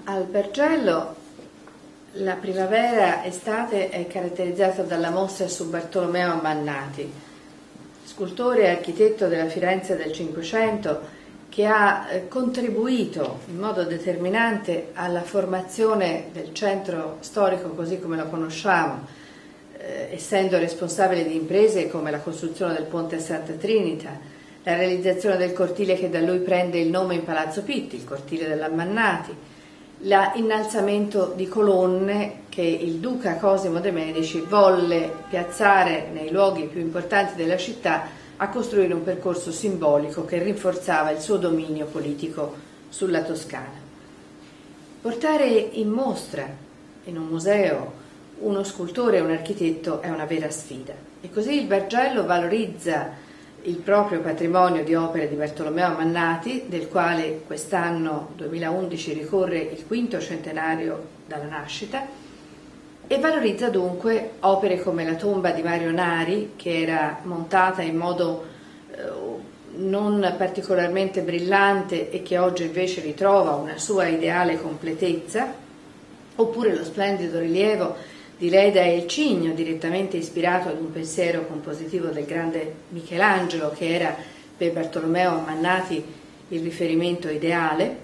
Al Bergello la primavera-estate è caratterizzata dalla mostra su Bartolomeo Ammannati, scultore e architetto della Firenze del Cinquecento, che ha contribuito in modo determinante alla formazione del centro storico così come lo conosciamo, essendo responsabile di imprese come la costruzione del ponte a Santa Trinita, la realizzazione del cortile che da lui prende il nome in Palazzo Pitti, il cortile dell'Ammannati, l'innalzamento di colonne che il duca Cosimo de' Medici volle piazzare nei luoghi più importanti della città a costruire un percorso simbolico che rinforzava il suo dominio politico sulla Toscana. Portare in mostra, in un museo, uno scultore e un architetto è una vera sfida, e così il Bergello valorizza il proprio patrimonio di opere di Bartolomeo Ammannati, del quale quest'anno 2011 ricorre il quinto centenario dalla nascita, e valorizza dunque opere come la tomba di Mario Nari, che era montata in modo non particolarmente brillante e che oggi invece ritrova una sua ideale completezza, oppure lo splendido rilievo di Leda e il Cigno, direttamente ispirato ad un pensiero compositivo del grande Michelangelo, che era per Bartolomeo Ammannati il riferimento ideale,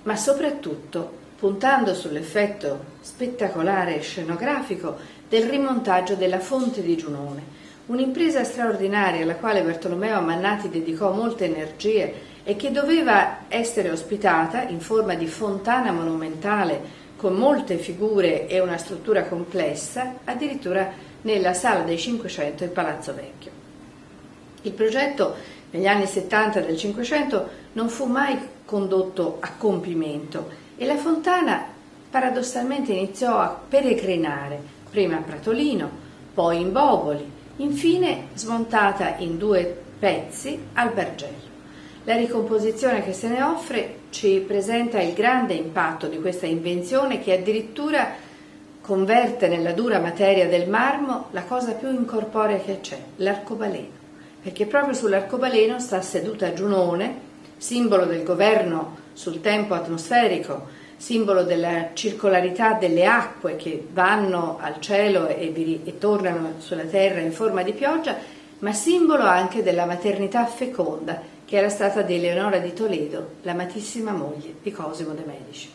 ma soprattutto puntando sull'effetto spettacolare e scenografico del rimontaggio della Fonte di Giunone, un'impresa straordinaria alla quale Bartolomeo Ammannati dedicò molte energie e che doveva essere ospitata in forma di fontana monumentale con molte figure e una struttura complessa, addirittura nella Sala dei Cinquecento in Palazzo Vecchio. Il progetto negli anni 70 del Cinquecento non fu mai condotto a compimento e la fontana paradossalmente iniziò a peregrinare, prima a Pratolino, poi in Boboli, infine smontata in due pezzi al Bergello. La ricomposizione che se ne offre ci presenta il grande impatto di questa invenzione che addirittura converte nella dura materia del marmo la cosa più incorporea che c'è, l'arcobaleno, perché proprio sull'arcobaleno sta seduta Giunone, simbolo del governo sul tempo atmosferico, simbolo della circolarità delle acque che vanno al cielo e tornano sulla terra in forma di pioggia, ma simbolo anche della maternità feconda che era stata di Eleonora di Toledo, l'amatissima moglie di Cosimo de' Medici.